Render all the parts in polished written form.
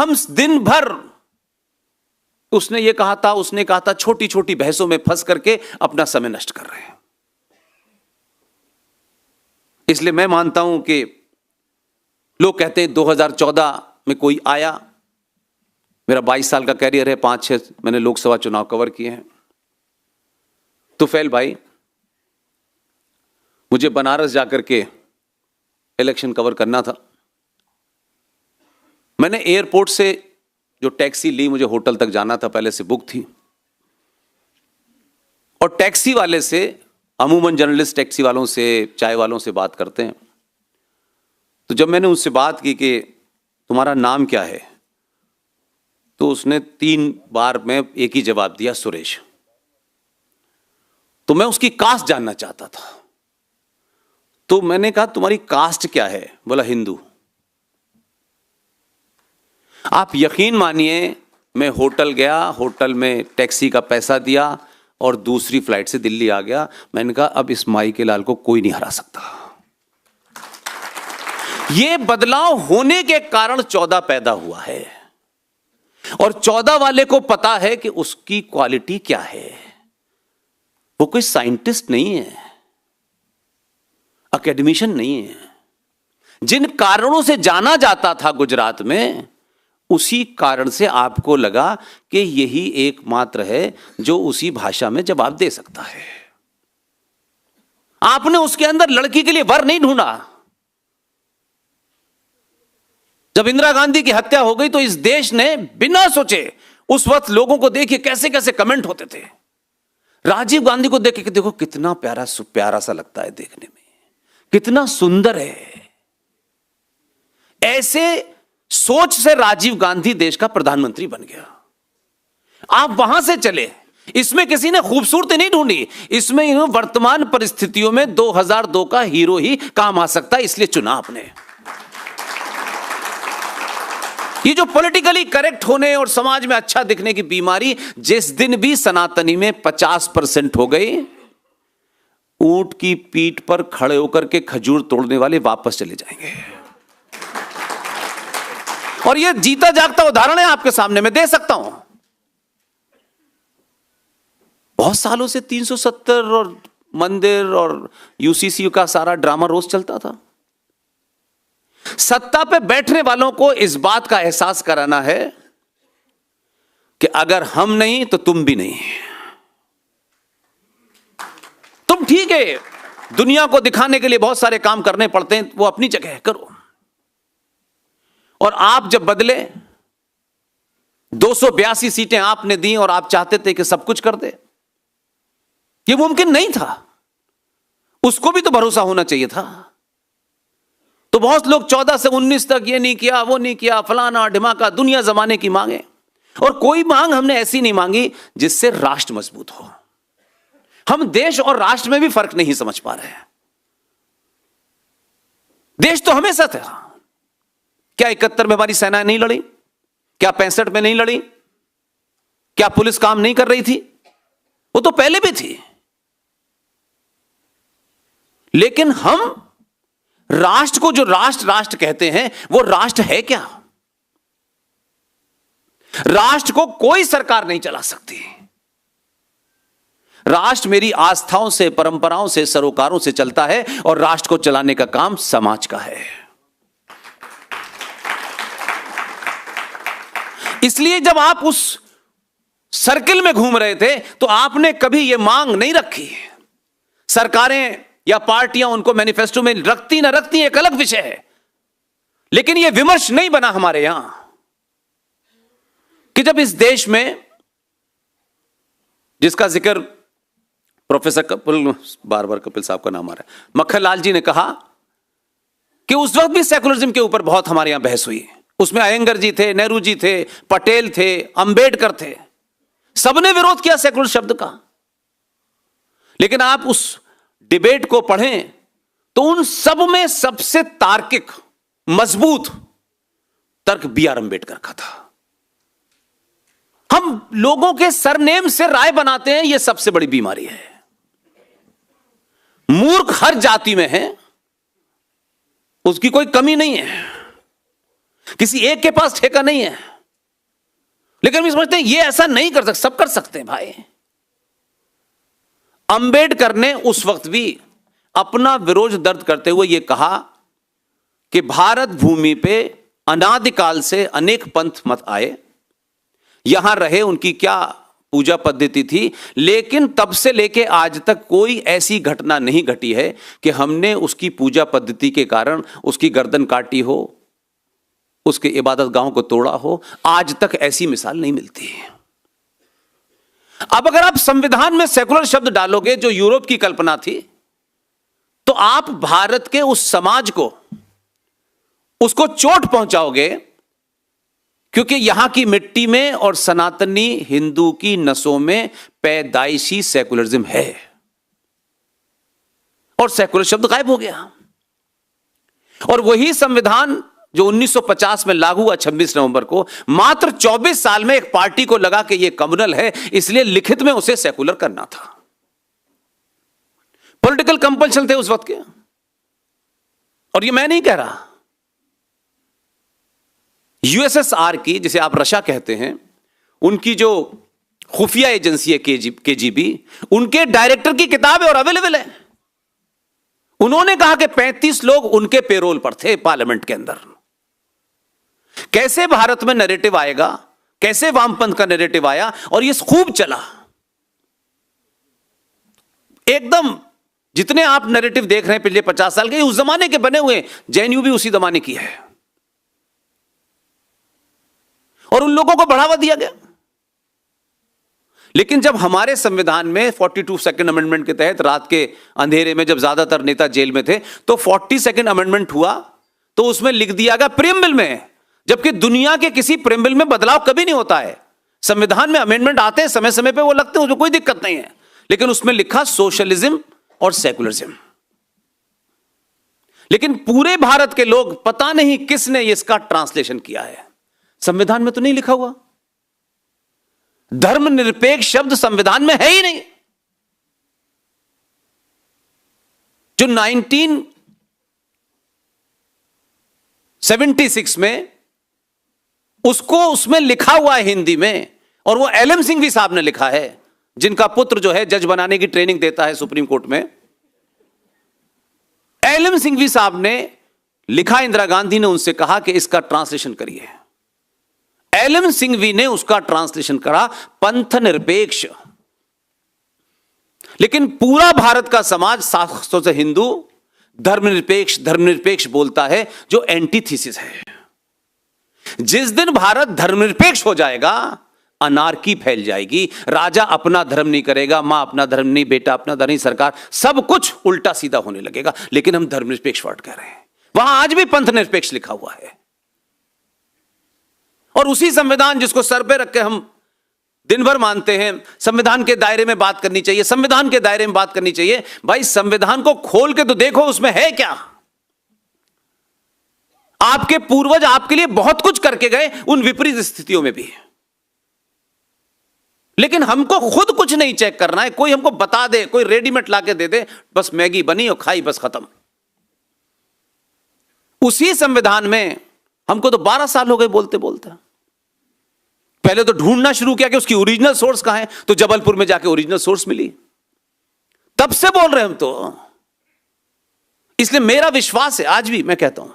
हम दिन भर उसने ये कहा था, उसने कहा था, छोटी छोटी बहसों में फंस करके अपना समय नष्ट कर रहे हैं। इसलिए मैं मानता हूं कि लोग कहते हैं 2014 में कोई आया, मेरा 22 साल का कैरियर है, 5-6 मैंने लोकसभा चुनाव कवर किए हैं। तुफैल भाई, मुझे बनारस जाकर के इलेक्शन कवर करना था। मैंने एयरपोर्ट से जो टैक्सी ली, मुझे होटल तक जाना था, पहले से बुक थी, और टैक्सी वाले से, अमूमन जर्नलिस्ट टैक्सी वालों से, चाय वालों से बात करते हैं, तो जब मैंने उससे बात की कि तुम्हारा नाम क्या है, तो उसने 3 बार में एक ही जवाब दिया, सुरेश। तो मैं उसकी कास्ट जानना चाहता था, तो मैंने कहा तुम्हारी कास्ट क्या है? बोला हिंदू। आप यकीन मानिए, मैं होटल गया, होटल में टैक्सी का पैसा दिया और दूसरी फ्लाइट से दिल्ली आ गया। मैंने कहा अब इस माई के लाल को कोई नहीं हरा सकता। यह बदलाव होने के कारण 14 पैदा हुआ है, और 14 वाले को पता है कि उसकी क्वालिटी क्या है। वो कोई साइंटिस्ट नहीं है, एकेडमिशियन नहीं है। जिन कारणों से जाना जाता था गुजरात में, उसी कारण से आपको लगा कि यही एकमात्र है जो उसी भाषा में जवाब दे सकता है। आपने उसके अंदर लड़की के लिए वर नहीं ढूंढा। जब इंदिरा गांधी की हत्या हो गई तो इस देश ने बिना सोचे, उस वक्त लोगों को देखिए कैसे कैसे कमेंट होते थे, राजीव गांधी को देख के देखो कितना प्यारा प्यारा सा लगता है देखने में, कितना सुंदर है। ऐसे सोच से राजीव गांधी देश का प्रधानमंत्री बन गया। आप वहां से चले, इसमें किसी ने खूबसूरती नहीं ढूंढी, इसमें वर्तमान परिस्थितियों में 2002 का हीरो ही काम आ सकता है, इसलिए चुना आपने। ये जो पॉलिटिकली करेक्ट होने और समाज में अच्छा दिखने की बीमारी जिस दिन भी सनातनी में 50% हो गई, ऊंट की पीठ पर खड़े होकर के खजूर तोड़ने वाले वापस चले जाएंगे। और ये जीता जागता उदाहरण है आपके सामने, मैं दे सकता हूं। बहुत सालों से 370 और मंदिर और यूसीसी का सारा ड्रामा रोज चलता था। सत्ता पे बैठने वालों को इस बात का एहसास कराना है कि अगर हम नहीं तो तुम भी नहीं। तुम ठीक है, दुनिया को दिखाने के लिए बहुत सारे काम करने पड़ते हैं, वो अपनी जगह है, करो। और आप जब बदले, 282 सीटें आपने दी और आप चाहते थे कि सब कुछ कर दे, ये मुमकिन नहीं था। उसको भी तो भरोसा होना चाहिए था। तो बहुत लोग 14 से 19 तक ये नहीं किया, वो नहीं किया, फलाना ढिमाका, दुनिया जमाने की मांगे। और कोई मांग हमने ऐसी नहीं मांगी जिससे राष्ट्र मजबूत हो। हम देश और राष्ट्र में भी फर्क नहीं समझ पा रहे हैं। देश तो हमेशा था। क्या 71 में हमारी सेना नहीं लड़ी? क्या 65 में नहीं लड़ी? क्या पुलिस काम नहीं कर रही थी? वो तो पहले भी थी। लेकिन हम राष्ट्र को जो राष्ट्र राष्ट्र कहते हैं, वो राष्ट्र है क्या? राष्ट्र को कोई सरकार नहीं चला सकती। राष्ट्र मेरी आस्थाओं से, परंपराओं से, सरोकारों से चलता है, और राष्ट्र को चलाने का काम समाज का है। इसलिए जब आप उस सर्किल में घूम रहे थे तो आपने कभी यह मांग नहीं रखी। सरकारें या पार्टियां उनको मैनिफेस्टो में रखती ना रखती एक अलग विषय है, लेकिन यह विमर्श नहीं बना हमारे यहां कि जब इस देश में, जिसका जिक्र प्रोफेसर कपिल, बार बार कपिल साहब का नाम आ रहा है, मक्खनलाल जी ने कहा कि उस वक्त भी सेकुलरिज्म के ऊपर बहुत हमारे यहां बहस हुई। उसमें अयंगर जी थे, नेहरू जी थे, पटेल थे, अंबेडकर थे, सबने विरोध किया सेकुलर शब्द का। लेकिन आप उस डिबेट को पढ़ें तो उन सब में सबसे तार्किक, मजबूत तर्क बी.आर. अंबेडकर का था। हम लोगों के सरनेम से राय बनाते हैं, यह सबसे बड़ी बीमारी है। मूर्ख हर जाति में है, उसकी कोई कमी नहीं है, किसी एक के पास ठेका नहीं है। लेकिन हम समझते हैं ये ऐसा नहीं कर सकते, सब कर सकते हैं भाई। अंबेडकर ने उस वक्त भी अपना विरोध दर्ज करते हुए यह कहा कि भारत भूमि पे अनादिकाल से अनेक पंथ मत आए, यहां रहे, उनकी क्या पूजा पद्धति थी, लेकिन तब से लेके आज तक कोई ऐसी घटना नहीं घटी है कि हमने उसकी पूजा पद्धति के कारण उसकी गर्दन काटी हो, उसके इबादत गाहों को तोड़ा हो। आज तक ऐसी मिसाल नहीं मिलती है। अब अगर आप संविधान में सेकुलर शब्द डालोगे जो यूरोप की कल्पना थी, तो आप भारत के उस समाज को, उसको चोट पहुंचाओगे, क्योंकि यहां की मिट्टी में और सनातनी हिंदू की नसों में पैदाइशी सेकुलरिज्म है, और सेकुलर शब्द गायब हो गया। और वही संविधान जो 1950 में लागू हुआ 26 नवंबर को, मात्र 24 साल में एक पार्टी को लगा कि यह कम्युनल है, इसलिए लिखित में उसे सेकुलर करना था। पॉलिटिकल कंपल्शन थे उस वक्त के। और ये मैं नहीं कह रहा, यूएसएसआर की, जिसे आप रशा कहते हैं, उनकी जो खुफिया एजेंसी है केजीबी, उनके डायरेक्टर की किताब है और अवेलेबल है। उन्होंने कहा कि 35 लोग उनके पेरोल पर थे पार्लियामेंट के अंदर। कैसे भारत में नैरेटिव आएगा, कैसे वामपंथ का नैरेटिव आया, और ये खूब चला एकदम। जितने आप नैरेटिव देख रहे हैं पिछले 50 साल के, उस जमाने के बने हुए। जेएनयू भी उसी जमाने की है, और उन लोगों को बढ़ावा दिया गया। लेकिन जब हमारे संविधान में 42 सेकंड अमेंडमेंट के तहत रात के अंधेरे में जब ज्यादातर नेता जेल में थे, तो 42 अमेंडमेंट हुआ, तो उसमें लिख दिया गया प्रीएम्बल में, जबकि दुनिया के किसी प्रीएम्बल में बदलाव कभी नहीं होता है। संविधान में अमेंडमेंट आते हैं, समय समय पे वो लगते हैं, उसमें कोई दिक्कत नहीं है, लेकिन उसमें लिखा सोशलिज्म और सेकुलरिज्म। लेकिन पूरे भारत के लोग, पता नहीं किसने इसका ट्रांसलेशन किया है, संविधान में तो नहीं लिखा हुआ। धर्मनिरपेक्ष शब्द संविधान में है ही नहीं। जो 1976 में उसको उसमें लिखा हुआ है हिंदी में, और वो एलएम सिंघवी साहब ने लिखा है, जिनका पुत्र जो है जज बनाने की ट्रेनिंग देता है सुप्रीम कोर्ट में। एलएम सिंघवी साहब ने लिखा, इंदिरा गांधी ने उनसे कहा कि इसका ट्रांसलेशन करिए। एलएम सिंघवी ने उसका ट्रांसलेशन करा पंथ निरपेक्ष। लेकिन पूरा भारत का समाज 700 से हिंदू धर्मनिरपेक्ष बोलता है, जो एंटीथीसिस है। जिस दिन भारत धर्मनिरपेक्ष हो जाएगा, अनार्की फैल जाएगी। राजा अपना धर्म नहीं करेगा, मां अपना धर्म नहीं, बेटा अपना धर्म नहीं, सरकार, सब कुछ उल्टा सीधा होने लगेगा। लेकिन हम धर्मनिरपेक्ष वर्ड कह रहे हैं, वहां आज भी पंथ निरपेक्ष लिखा हुआ है। और उसी संविधान जिसको सर पे रख के हम दिन भर मानते हैं, संविधान के दायरे में बात करनी चाहिए, संविधान के दायरे में बात करनी चाहिए। भाई संविधान को खोल के तो देखो, उसमें है क्या। आपके पूर्वज आपके लिए बहुत कुछ करके गए उन विपरीत स्थितियों में भी, लेकिन हमको खुद कुछ नहीं चेक करना है। कोई हमको बता दे, कोई रेडीमेड लाके दे दे, बस मैगी बनी और खाई, बस खत्म। उसी संविधान में हमको तो 12 साल हो गए बोलते बोलते। पहले तो ढूंढना शुरू किया कि उसकी ओरिजिनल सोर्स कहां है, तो जबलपुर में जाके ओरिजिनल सोर्स मिली, तब से बोल रहे हैं हम तो। इसलिए मेरा विश्वास है, आज भी मैं कहता हूं,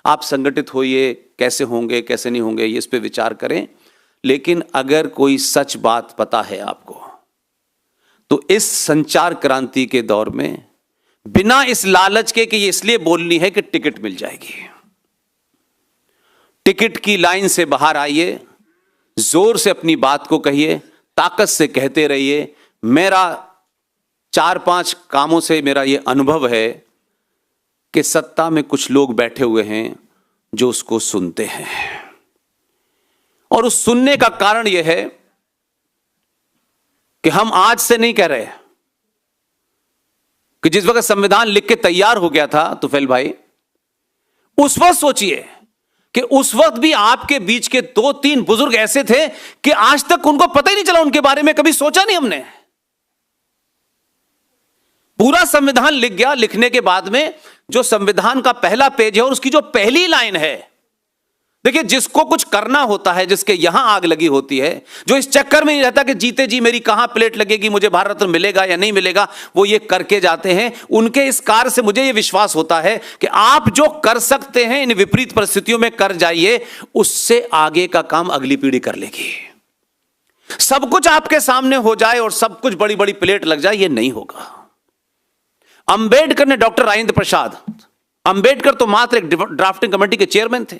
आप संगठित होइए, कैसे होंगे कैसे नहीं होंगे ये इस पे विचार करें। लेकिन अगर कोई सच बात पता है आपको, तो इस संचार क्रांति के दौर में बिना इस लालच के कि ये इसलिए बोलनी है कि टिकट मिल जाएगी, टिकट की लाइन से बाहर आइए, जोर से अपनी बात को कहिए, ताकत से कहते रहिए। मेरा 4-5 कामों से मेरा ये अनुभव है कि सत्ता में कुछ लोग बैठे हुए हैं जो उसको सुनते हैं, और उस सुनने का कारण यह है कि हम आज से नहीं कह रहे कि जिस वक्त संविधान लिख के तैयार हो गया था तुफैल भाई, उस वक्त सोचिए कि उस वक्त भी आपके बीच के 2-3 बुजुर्ग ऐसे थे कि आज तक उनको पता ही नहीं चला, उनके बारे में कभी सोचा नहीं हमने। पूरा संविधान लिख गया, लिखने के बाद में जो संविधान का पहला पेज है और उसकी जो पहली लाइन है, देखिए, जिसको कुछ करना होता है, जिसके यहां आग लगी होती है, जो इस चक्कर में नहीं रहता कि जीते जी मेरी कहां प्लेट लगेगी, मुझे भारत रत्न मिलेगा या नहीं मिलेगा, वो ये करके जाते हैं। उनके इस कार्य से मुझे ये विश्वास होता है कि आप जो कर सकते हैं इन विपरीत परिस्थितियों में कर जाइए, उससे आगे का काम अगली पीढ़ी कर लेगी। सब कुछ आपके सामने हो जाए और सब कुछ बड़ी बड़ी प्लेट लग जाए, ये नहीं होगा। अंबेडकर ने, डॉक्टर राजेंद्र प्रसाद अंबेडकर तो मात्र एक ड्राफ्टिंग कमेटी के चेयरमैन थे,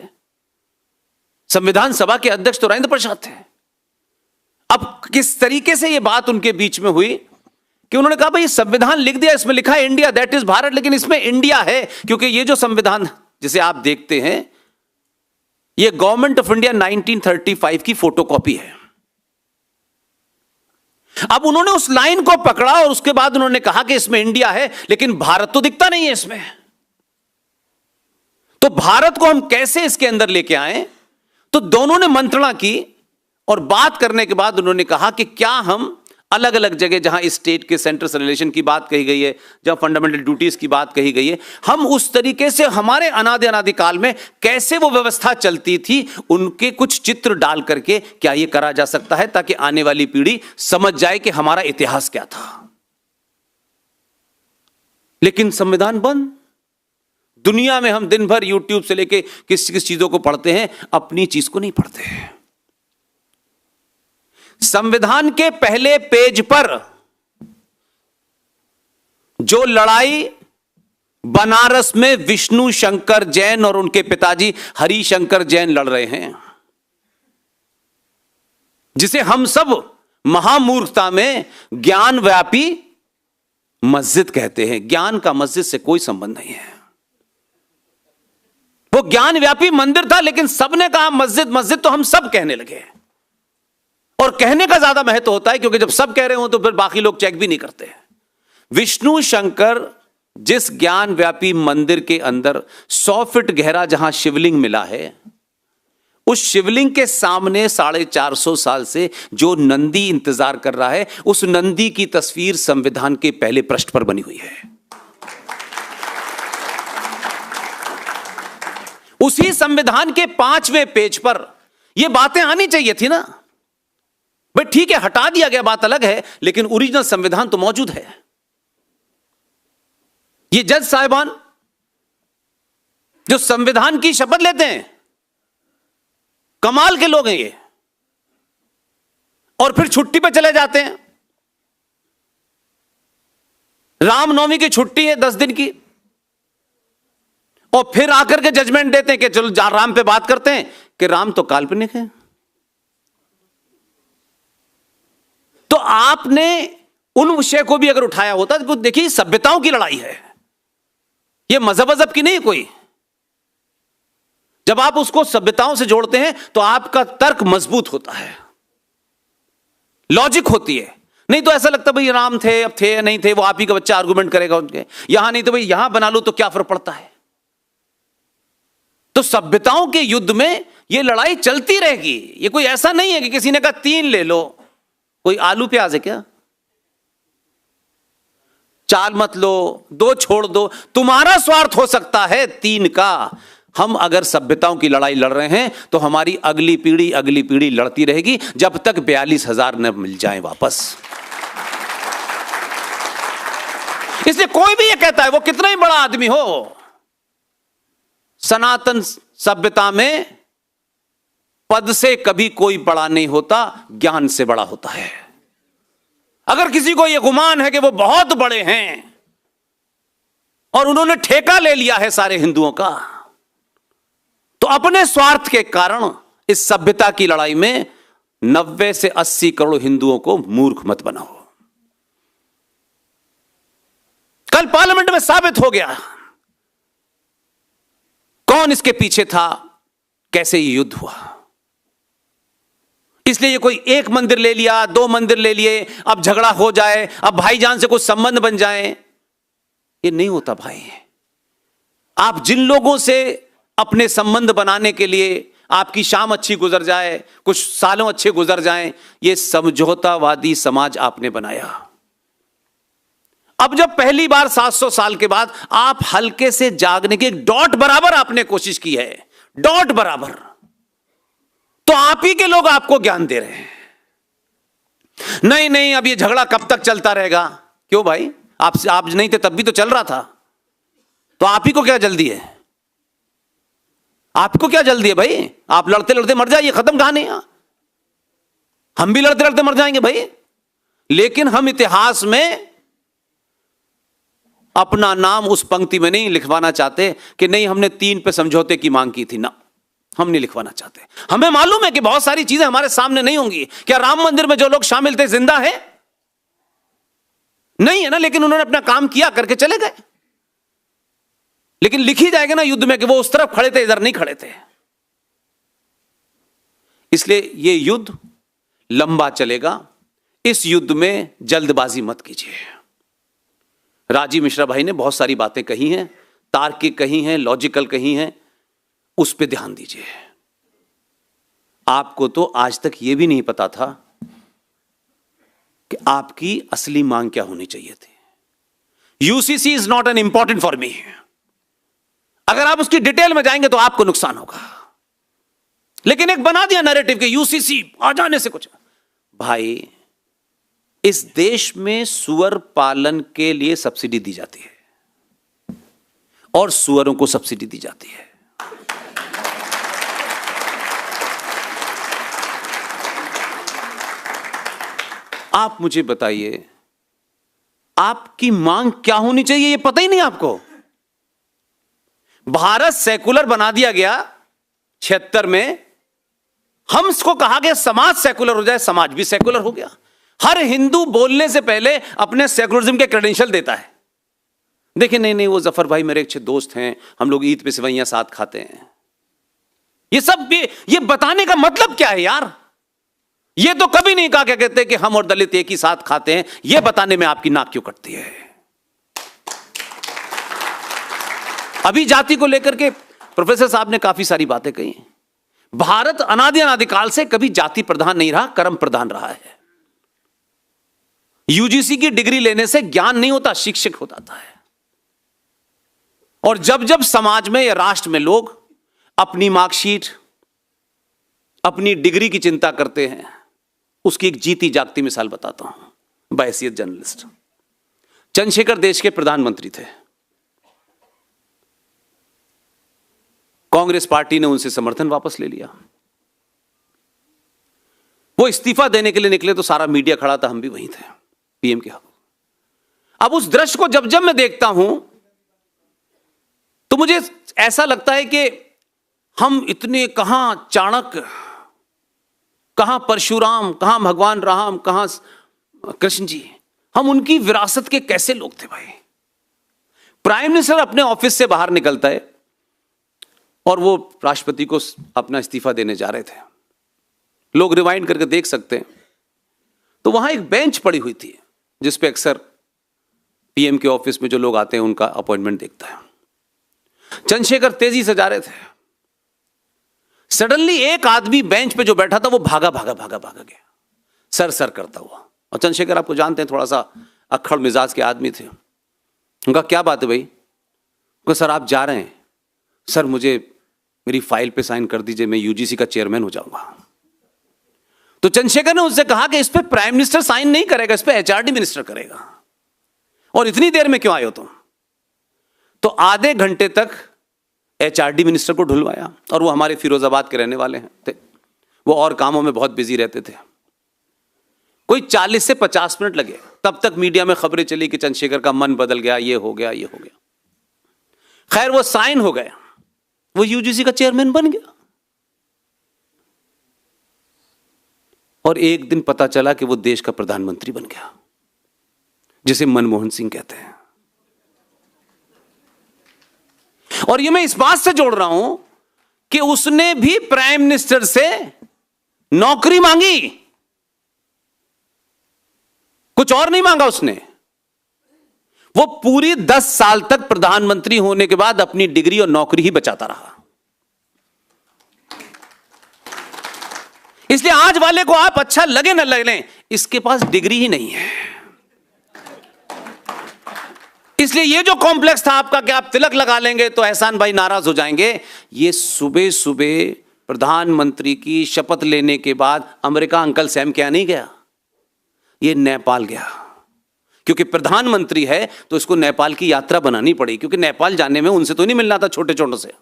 संविधान सभा के अध्यक्ष तो राजेंद्र प्रसाद थे। अब किस तरीके से यह बात उनके बीच में हुई कि उन्होंने कहा भाई संविधान लिख दिया, इसमें लिखा है इंडिया, दैट इज भारत, लेकिन इसमें इंडिया है क्योंकि ये जो संविधान जिसे आप देखते हैं, ये गवर्नमेंट ऑफ इंडिया 1935 की फोटोकॉपी है। अब उन्होंने उस लाइन को पकड़ा और उसके बाद उन्होंने कहा कि इसमें इंडिया है लेकिन भारत तो दिखता नहीं है इसमें, तो भारत को हम कैसे इसके अंदर लेके आए। तो दोनों ने मंत्रणा की और बात करने के बाद उन्होंने कहा कि क्या हम अलग अलग जगह, जहां स्टेट के सेंटर से रिलेशन की बात कही गई है, जहां फंडामेंटल ड्यूटीज की बात कही गई है, हम उस तरीके से हमारे अनादिकाल में कैसे वो व्यवस्था चलती थी, उनके कुछ चित्र डाल करके क्या ये करा जा सकता है ताकि आने वाली पीढ़ी समझ जाए कि हमारा इतिहास क्या था। लेकिन संविधान बंद। दुनिया में हम दिन भर यूट्यूब से लेके किस किस चीजों को पढ़ते हैं, अपनी चीज को नहीं पढ़ते हैं। संविधान के पहले पेज पर जो लड़ाई बनारस में विष्णु शंकर जैन और उनके पिताजी हरिशंकर जैन लड़ रहे हैं, जिसे हम सब महामूर्खता में ज्ञान व्यापी मस्जिद कहते हैं। ज्ञान का मस्जिद से कोई संबंध नहीं है। वो ज्ञान व्यापी मंदिर था, लेकिन सबने कहा मस्जिद मस्जिद, तो हम सब कहने लगे। और कहने का ज्यादा महत्व होता है क्योंकि जब सब कह रहे हो तो फिर बाकी लोग चेक भी नहीं करते। विष्णु शंकर जिस ज्ञान व्यापी मंदिर के अंदर 100 फीट गहरा जहां शिवलिंग मिला है, उस शिवलिंग के सामने 450 साल से जो नंदी इंतजार कर रहा है, उस नंदी की तस्वीर संविधान के पहले पृष्ठ पर बनी हुई है। उसी संविधान के 5वें पेज पर यह बातें आनी चाहिए थी ना भाई। ठीक है, हटा दिया गया, बात अलग है, लेकिन ओरिजिनल संविधान तो मौजूद है। ये जज साहिबान जो संविधान की शपथ लेते हैं, कमाल के लोग हैं ये, और फिर छुट्टी पे चले जाते हैं। रामनवमी की छुट्टी है 10 दिन की, और फिर आकर के जजमेंट देते हैं कि चलो राम पे बात करते हैं कि राम तो काल्पनिक है। तो आपने उन विषय को भी अगर उठाया होता तो देखिए, सभ्यताओं की लड़ाई है, यह मजहब की नहीं कोई। जब आप उसको सभ्यताओं से जोड़ते हैं तो आपका तर्क मजबूत होता है, लॉजिक होती है। नहीं तो ऐसा लगता भाई राम थे, अब थे या नहीं थे, वो आप ही का बच्चा आर्गुमेंट करेगा उनके, यहां नहीं तो भाई यहां बना लो तो क्या फर्क पड़ता है। तो सभ्यताओं के युद्ध में यह लड़ाई चलती रहेगी। यह कोई ऐसा नहीं है कि किसी ने कहा 3 ले लो, कोई आलू प्याज है क्या, 4 मत लो, 2 छोड़ दो, तुम्हारा स्वार्थ हो सकता है 3 का। हम अगर सभ्यताओं की लड़ाई लड़ रहे हैं तो हमारी अगली पीढ़ी लड़ती रहेगी जब तक 42,000 न मिल जाएं वापस। इसलिए कोई भी ये कहता है, वो कितना ही बड़ा आदमी हो, सनातन सभ्यता में पद से कभी कोई बड़ा नहीं होता, ज्ञान से बड़ा होता है। अगर किसी को यह गुमान है कि वो बहुत बड़े हैं और उन्होंने ठेका ले लिया है सारे हिंदुओं का, तो अपने स्वार्थ के कारण इस सभ्यता की लड़ाई में 90 से 80 करोड़ हिंदुओं को मूर्ख मत बनाओ। कल पार्लियामेंट में साबित हो गया कौन इसके पीछे था, कैसे ये युद्ध हुआ। इसलिए ये कोई एक मंदिर ले लिया, 2 मंदिर ले लिए, अब झगड़ा हो जाए, अब भाईजान से कुछ संबंध बन जाए, ये नहीं होता भाई। आप जिन लोगों से अपने संबंध बनाने के लिए आपकी शाम अच्छी गुजर जाए, कुछ सालों अच्छे गुजर जाएं, ये समझौतावादी समाज आपने बनाया। अब जब पहली बार 700 साल के बाद आप हल्के से जागने की, एक डॉट बराबर आपने कोशिश की है, डॉट बराबर, तो आप ही के लोग आपको ज्ञान दे रहे हैं, नहीं नहीं अब ये झगड़ा कब तक चलता रहेगा। क्यों भाई, आप नहीं थे तब भी तो चल रहा था, तो आप ही को क्या जल्दी है, आपको क्या जल्दी है भाई, आप लड़ते लड़ते मर जाइए, खत्म कहानी। हम भी लड़ते लड़ते मर जाएंगे भाई, लेकिन हम इतिहास में अपना नाम उस पंक्ति में नहीं लिखवाना चाहते कि नहीं हमने 3 पे समझौते की मांग की थी ना, हम नहीं लिखवाना चाहते। हमें मालूम है कि बहुत सारी चीजें हमारे सामने नहीं होंगी। क्या राम मंदिर में जो लोग शामिल थे जिंदा है? नहीं है ना, लेकिन उन्होंने अपना काम किया, करके चले गए। लेकिन लिखी जाएगा ना युद्ध में कि वो उस तरफ खड़े थे, इधर नहीं खड़े थे। इसलिए यह युद्ध लंबा चलेगा, इस युद्ध में जल्दबाजी मत कीजिए। राजीव मिश्रा भाई ने बहुत सारी बातें कही हैं, तार्किक कही हैं, लॉजिकल कही हैं, उस पर ध्यान दीजिए। आपको तो आज तक यह भी नहीं पता था कि आपकी असली मांग क्या होनी चाहिए थी। UCC is not an important for me. अगर आप उसकी डिटेल में जाएंगे तो आपको नुकसान होगा। लेकिन एक बना दिया नैरेटिव कि यूसीसी आ जाने से कुछ, भाई इस देश में सुअर पालन के लिए सब्सिडी दी जाती है और सुअरों को सब्सिडी दी जाती है। आप मुझे बताइए आपकी मांग क्या होनी चाहिए, यह पता ही नहीं आपको। भारत सेकुलर बना दिया गया 76 में, हम इसको कहा गया समाज सेकुलर हो जाए, समाज भी सेकुलर हो गया। हर हिंदू बोलने से पहले अपने सेकुलरिज्म के क्रेडेंशियल देता है। देखिए नहीं नहीं वो जफर भाई मेरे अच्छे दोस्त हैं, हम लोग ईद पे सेवइयां साथ खाते हैं। ये सब ये बताने का मतलब क्या है यार? ये तो कभी नहीं कहा क्या कहते कि हम और दलित एक ही साथ खाते हैं। ये बताने में आपकी नाक क्यों कटती है? अभी जाति को लेकर के प्रोफेसर साहब ने काफी सारी बातें कही। भारत अनादिकाल से कभी जाति प्रधान नहीं रहा, कर्म प्रधान रहा है। यूजीसी की डिग्री लेने से ज्ञान नहीं होता, शिक्षक हो जाता है। और जब जब समाज में या राष्ट्र में लोग अपनी मार्कशीट, अपनी डिग्री की चिंता करते हैं, उसकी एक जीती जागती मिसाल बताता हूं। बहैसियत जर्नलिस्ट चंद्रशेखर देश के प्रधानमंत्री थे। कांग्रेस पार्टी ने उनसे समर्थन वापस ले लिया। वो इस्तीफा देने के लिए निकले तो सारा मीडिया खड़ा था, हम भी वहीं थे पीएम के। अब उस दृश्य को जब जब मैं देखता हूं तो मुझे ऐसा लगता है कि हम इतने कहां चाणक्य, कहां परशुराम, कहां भगवान राम, कहां कृष्ण जी, हम उनकी विरासत के कैसे लोग थे भाई। प्राइम मिनिस्टर अपने ऑफिस से बाहर निकलता है और वो राष्ट्रपति को अपना इस्तीफा देने जा रहे थे। लोग रिवाइंड करके देख सकते हैं, तो वहां एक बेंच पड़ी हुई थी जिस पे अक्सर पीएम के ऑफिस में जो लोग आते हैं उनका अपॉइंटमेंट देखता है। चंद्रशेखर तेजी से जा रहे थे, सडनली एक आदमी बेंच पे जो बैठा था वो भागा गया, सर करता हुआ। और चंद्रशेखर आपको जानते हैं, थोड़ा सा अक्खड़ मिजाज के आदमी थे। उनका क्या बात है भाई? उनका सर आप जा रहे हैं, सर मुझे मेरी फाइल पे साइन कर दीजिए, मैं यूजीसी का चेयरमैन हो जाऊंगा। तो चंद्रशेखर ने उससे कहा कि इस पे प्राइम मिनिस्टर साइन नहीं करेगा, इस पे एचआरडी मिनिस्टर करेगा। और इतनी देर में क्यों आए हो तुम? तो आधे घंटे तक एचआरडी मिनिस्टर को ढुलवाया, और वो हमारे फिरोजाबाद के रहने वाले हैं थे, वो और कामों में बहुत बिजी रहते थे। कोई 40 से 50 मिनट लगे, तब तक मीडिया में खबरें चली कि चंद्रशेखर का मन बदल गया, ये हो गया। खैर वो साइन हो गया, वो यूजीसी का चेयरमैन बन गया। और एक दिन पता चला कि वो देश का प्रधानमंत्री बन गया, जिसे मनमोहन सिंह कहते हैं। और ये मैं इस बात से जोड़ रहा हूं कि उसने भी प्राइम मिनिस्टर से नौकरी मांगी, कुछ और नहीं मांगा उसने। वो पूरी 10 साल तक प्रधानमंत्री होने के बाद अपनी डिग्री और नौकरी ही बचाता रहा। इसलिए आज वाले को आप अच्छा लगे न लगे, इसके पास डिग्री ही नहीं है। इसलिए ये जो कॉम्प्लेक्स था आपका कि आप तिलक लगा लेंगे तो एहसान भाई नाराज हो जाएंगे, ये सुबह सुबह प्रधानमंत्री की शपथ लेने के बाद अमेरिका अंकल सैम क्या नहीं गया, ये नेपाल गया। क्योंकि प्रधानमंत्री है तो इसको नेपाल की यात्रा बनानी पड़ी, क्योंकि नेपाल जाने में उनसे तो नहीं मिलना था छोटे छोटों से।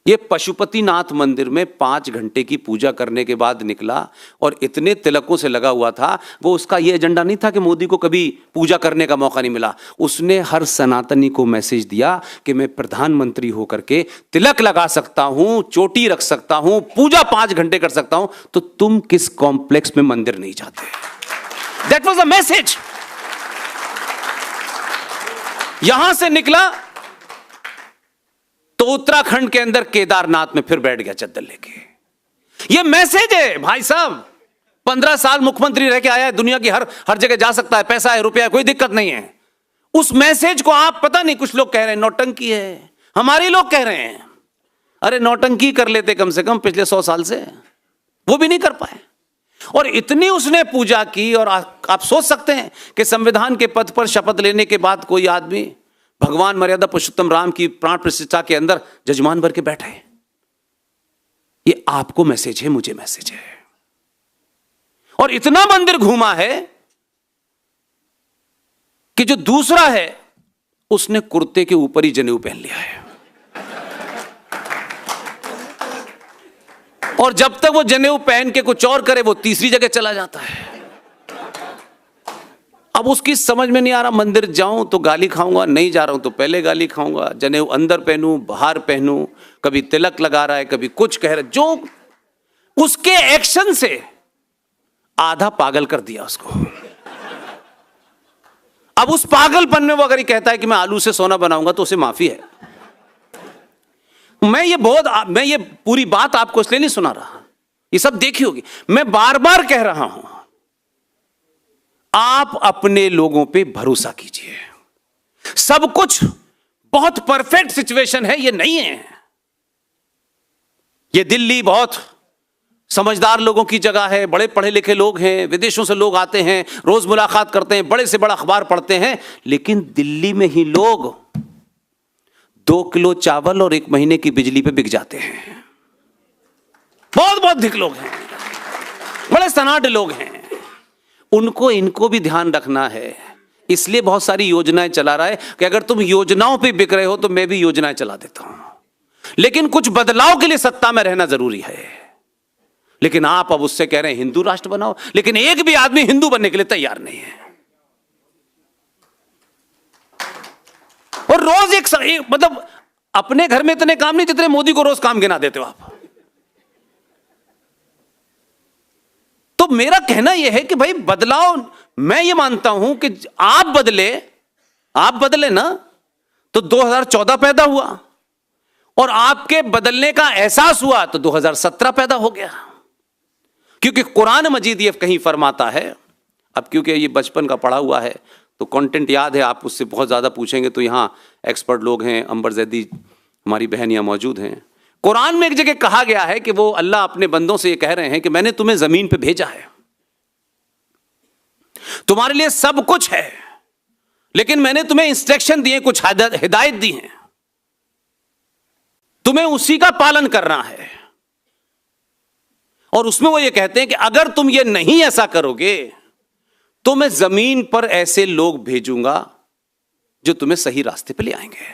ये पशुपतिनाथ मंदिर में 5 घंटे की पूजा करने के बाद निकला और इतने तिलकों से लगा हुआ था। वो उसका ये एजेंडा नहीं था कि मोदी को कभी पूजा करने का मौका नहीं मिला। उसने हर सनातनी को मैसेज दिया कि मैं प्रधानमंत्री होकर के तिलक लगा सकता हूं, चोटी रख सकता हूं, पूजा 5 घंटे कर सकता हूं, तो तुम किस कॉम्प्लेक्स में मंदिर नहीं जाते। That was the message. यहां से निकला तो उत्तराखंड के अंदर केदारनाथ में फिर बैठ गया चद्दर लेके। यह मैसेज है भाई साहब। 15 साल मुख्यमंत्री रह के आया है, दुनिया की हर जगह जा सकता है, पैसा है, रुपया है, कोई दिक्कत नहीं है। उस मैसेज को आप, पता नहीं, कुछ लोग कह रहे हैं नौटंकी है, हमारे लोग कह रहे हैं अरे नौटंकी कर लेते कम से कम पिछले 100 साल से, वो भी नहीं कर पाए। और इतनी उसने पूजा की। और आप सोच सकते हैं कि संविधान के पद पर शपथ लेने के बाद कोई आदमी भगवान मर्यादा पुरुषोत्तम राम की प्राण प्रतिष्ठा के अंदर जजमान भर के बैठे। ये आपको मैसेज है, मुझे मैसेज है। और इतना मंदिर घूमा है कि जो दूसरा है उसने कुर्ते के ऊपर ही जनेऊ पहन लिया है। और जब तक वो जनेऊ पहन के कुछ और करे वो तीसरी जगह चला जाता है। अब उसकी समझ में नहीं आ रहा, मंदिर जाऊं तो गाली खाऊंगा, नहीं जा रहा हूं तो पहले गाली खाऊंगा, जनेऊ अंदर पहनूं बाहर पहनूं, कभी तिलक लगा रहा है, कभी कुछ कह रहा है। जो उसके एक्शन से आधा पागल कर दिया उसको। अब उस पागलपन में वो अगर ये कहता है कि मैं आलू से सोना बनाऊंगा तो उसे माफी है। मैं ये पूरी बात आपको इसलिए नहीं सुना रहा, ये सब देखी होगी। मैं बार बार कह रहा हूं, आप अपने लोगों पे भरोसा कीजिए। सब कुछ बहुत परफेक्ट सिचुएशन है, ये नहीं है। ये दिल्ली बहुत समझदार लोगों की जगह है, बड़े पढ़े लिखे लोग हैं, विदेशों से लोग आते हैं, रोज मुलाकात करते हैं, बड़े से बड़ा अखबार पढ़ते हैं। लेकिन दिल्ली में ही लोग 2 किलो चावल और 1 महीने की बिजली पे बिक जाते हैं। बहुत बहुत धिक लोग हैं, बड़े सनाट लोग हैं। उनको इनको भी ध्यान रखना है, इसलिए बहुत सारी योजनाएं चला रहा है कि अगर तुम योजनाओं पे बिक रहे हो तो मैं भी योजनाएं चला देता हूं। लेकिन कुछ बदलाव के लिए सत्ता में रहना जरूरी है। लेकिन आप अब उससे कह रहे हैं हिंदू राष्ट्र बनाओ, लेकिन एक भी आदमी हिंदू बनने के लिए तैयार नहीं है। और रोज एक मतलब अपने घर में इतने काम नहीं जितने मोदी को रोज काम गिना देते हो आप। तो मेरा कहना यह है कि भाई बदलाव, मैं ये मानता हूं कि आप बदले ना तो 2014 पैदा हुआ और आपके बदलने का एहसास हुआ तो 2017 पैदा हो गया। क्योंकि कुरान मजीद ये कहीं फरमाता है, अब क्योंकि ये बचपन का पढ़ा हुआ है तो कंटेंट याद है, आप उससे बहुत ज़्यादा पूछेंगे तो यहाँ एक्सपर्ट लोग हैं, अंबर जैदी हमारी बहन यहाँ मौजूद हैं। कुरान में एक जगह कहा गया है कि वो अल्लाह अपने बंदों से ये कह रहे हैं कि मैंने तुम्हें ज़मीन पे भेजा है, तुम्हारे लिए सब कुछ है, लेकिन मैंने तुम्हें इंस्ट्रक्शन दिए, कुछ हिदायत दी हैं, तुम्हें उसी का पालन करना है। और उसमें वो ये कहते हैं कि अगर तुम ये नहीं ऐसा करोगे तो मैं जमीन पर ऐसे लोग भेजूंगा जो तुम्हें सही रास्ते पे ले आएंगे।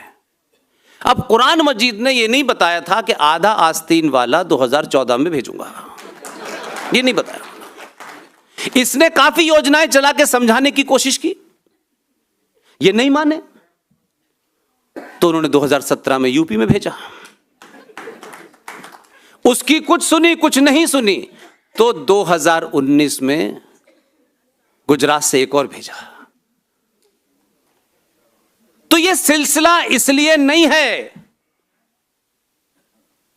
अब कुरान मजीद ने यह नहीं बताया था कि आधा आस्तीन वाला 2014 में भेजूंगा, ये नहीं बताया। इसने काफी योजनाएं चला के समझाने की कोशिश की, ये नहीं माने तो उन्होंने 2017 में यूपी में भेजा। उसकी कुछ सुनी कुछ नहीं सुनी तो 2019 में गुजरात से एक और भेजा। तो यह सिलसिला इसलिए नहीं है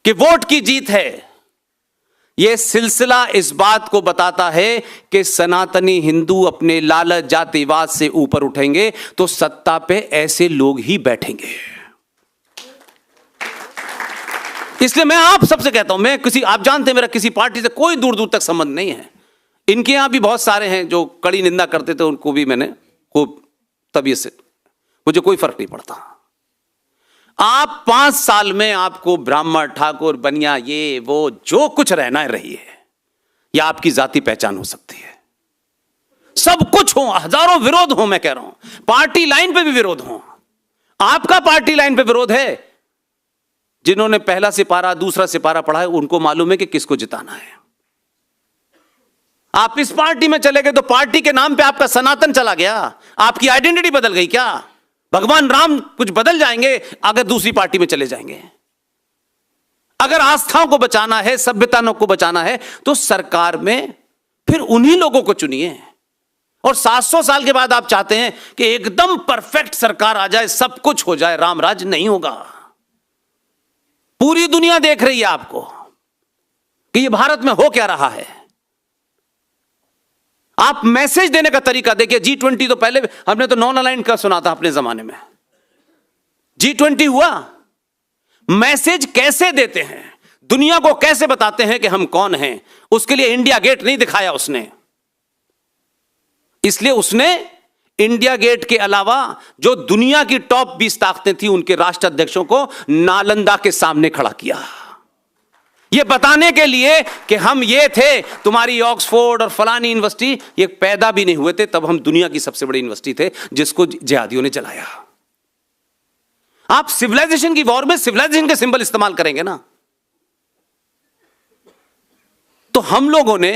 कि वोट की जीत है, यह सिलसिला इस बात को बताता है कि सनातनी हिंदू अपने लालच जातिवाद से ऊपर उठेंगे तो सत्ता पे ऐसे लोग ही बैठेंगे। इसलिए मैं आप सबसे कहता हूं, मैं किसी, आप जानते हैं मेरा किसी पार्टी से कोई दूर दूर तक संबंध नहीं है। इनके यहां भी बहुत सारे हैं जो कड़ी निंदा करते थे, उनको भी मैंने खूब तबीयत से, मुझे कोई फर्क नहीं पड़ता। आप 5 साल में आपको ब्राह्मण, ठाकुर, बनिया, ये वो जो कुछ रहना है रही है, या आपकी जाति पहचान हो सकती है। सब कुछ हो, हजारों विरोध हो, मैं कह रहा हूं पार्टी लाइन पे भी विरोध हो। आपका पार्टी लाइन पे विरोध है, जिन्होंने पहला सिपारा दूसरा सिपारा पढ़ा है उनको मालूम है कि किसको जिताना है। आप इस पार्टी में चले गए तो पार्टी के नाम पे आपका सनातन चला गया, आपकी आइडेंटिटी बदल गई क्या? भगवान राम कुछ बदल जाएंगे अगर दूसरी पार्टी में चले जाएंगे? अगर आस्थाओं को बचाना है, सभ्यताओं को बचाना है, तो सरकार में फिर उन्हीं लोगों को चुनिए। और 700 साल के बाद आप चाहते हैं कि एकदम परफेक्ट सरकार आ जाए, सब कुछ हो जाए, राम राज नहीं होगा। पूरी दुनिया देख रही है आपको कि ये भारत में हो क्या रहा है। आप मैसेज देने का तरीका देखिए। G20 तो पहले हमने तो नॉन अलाइंड का सुना था अपने जमाने में, G20 हुआ। मैसेज कैसे देते हैं, दुनिया को कैसे बताते हैं कि हम कौन हैं, उसके लिए इंडिया गेट नहीं दिखाया उसने। इसलिए उसने इंडिया गेट के अलावा जो दुनिया की टॉप 20 ताकतें थी उनके राष्ट्राध्यक्षों को नालंदा के सामने खड़ा किया, यह बताने के लिए कि हम ये थे, तुम्हारी ऑक्सफोर्ड और फलानी यूनिवर्सिटी ये पैदा भी नहीं हुए थे तब हम दुनिया की सबसे बड़ी यूनिवर्सिटी थे जिसको जिहादियों ने जलाया। आप सिविलाइजेशन की वॉर में सिविलाइजेशन के सिंबल इस्तेमाल करेंगे ना। तो हम लोगों ने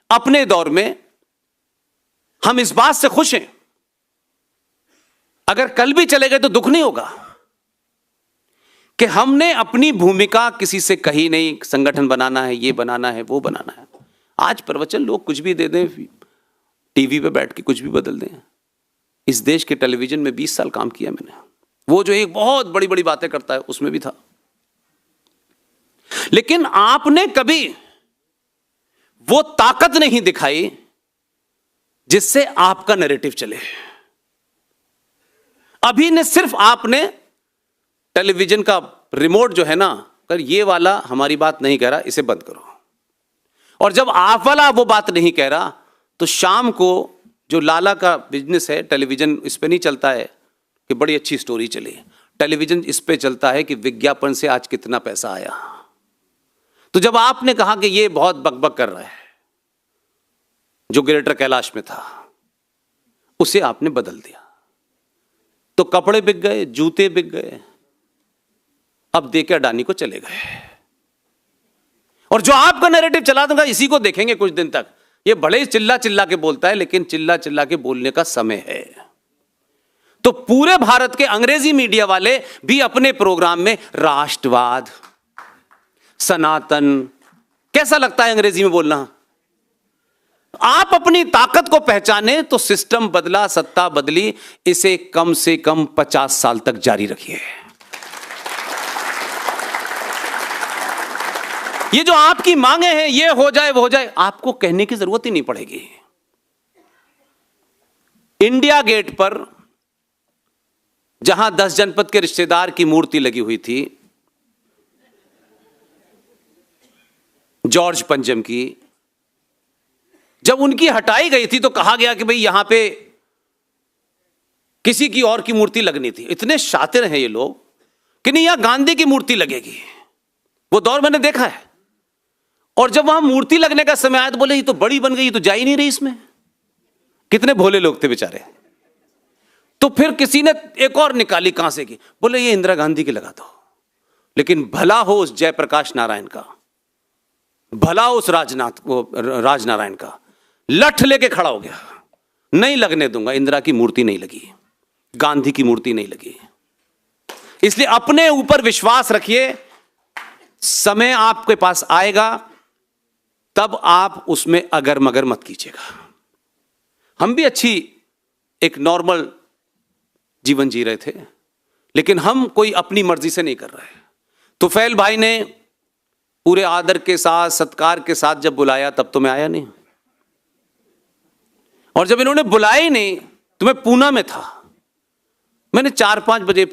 अपने दौर में, हम इस बात से खुश हैं, अगर कल भी चले गए तो दुख नहीं होगा कि हमने अपनी भूमिका किसी से कही नहीं। संगठन बनाना है, ये बनाना है, वो बनाना है। आज प्रवचन लोग कुछ भी दे दें, टीवी पे बैठ के कुछ भी बदल दें। इस देश के टेलीविजन में 20 साल काम किया मैंने, वो जो एक बहुत बड़ी बड़ी बातें करता है उसमें भी था। लेकिन आपने कभी वो ताकत नहीं दिखाई जिससे आपका नैरेटिव चले। अभी ने सिर्फ आपने टेलीविजन का रिमोट जो है ना, कर ये वाला हमारी बात नहीं कह रहा, इसे बंद करो। और जब आप वाला वो बात नहीं कह रहा तो शाम को जो लाला का बिजनेस है, टेलीविजन इस पे नहीं चलता है कि बड़ी अच्छी स्टोरी चली, टेलीविजन इस पे चलता है कि विज्ञापन से आज कितना पैसा आया। तो जब आपने कहा कि ये बहुत बकबक कर रहा है, जो ग्रेटर कैलाश में था, उसे आपने बदल दिया, तो कपड़े बिक गए, जूते बिक गए, अब देके अडानी को चले गए। और जो आपका नैरेटिव चला दूंगा इसी को देखेंगे कुछ दिन तक। ये बड़े चिल्ला चिल्ला के बोलता है, लेकिन चिल्ला चिल्ला के बोलने का समय है। तो पूरे भारत के अंग्रेजी मीडिया वाले भी अपने प्रोग्राम में राष्ट्रवाद, सनातन, कैसा लगता है अंग्रेजी में बोलना? आप अपनी ताकत को पहचाने तो सिस्टम बदला, सत्ता बदली, इसे कम से कम 50 साल तक जारी रखिए। ये जो आपकी मांगे हैं, ये हो जाए वो हो जाए, आपको कहने की जरूरत ही नहीं पड़ेगी। इंडिया गेट पर जहां 10 जनपद के रिश्तेदार की मूर्ति लगी हुई थी, जॉर्ज पंजम की, जब उनकी हटाई गई थी तो कहा गया कि भाई यहां पे किसी की और की मूर्ति लगनी थी। इतने शातिर हैं ये लोग कि नहीं, यहां गांधी की मूर्ति लगेगी। वो दौर मैंने देखा है। और जब वहां मूर्ति लगने का समय आया तो बोले ये तो बड़ी बन गई, तो जा ही नहीं रही इसमें। कितने भोले लोग थे बेचारे। तो फिर किसी ने एक और निकाली, कहां से की, बोले ये इंदिरा गांधी की लगा दो। लेकिन भला हो उस जयप्रकाश नारायण का, भला उस राजनारायण का, लठ लेके खड़ा हो गया, नहीं लगने दूंगा। इंदिरा की मूर्ति नहीं लगी, गांधी की मूर्ति नहीं लगी। इसलिए अपने ऊपर विश्वास रखिए, समय आपके पास आएगा तब आप उसमें अगर मगर मत कीजिएगा। हम भी अच्छी एक नॉर्मल जीवन जी रहे थे, लेकिन हम कोई अपनी मर्जी से नहीं कर रहे। तुफैल भाई ने पूरे आदर के साथ, सत्कार के साथ जब बुलाया तब तो मैं आया नहीं, और जब इन्होंने बुलाया ही नहीं तो मैं पूना में था। मैंने 4-5 बजे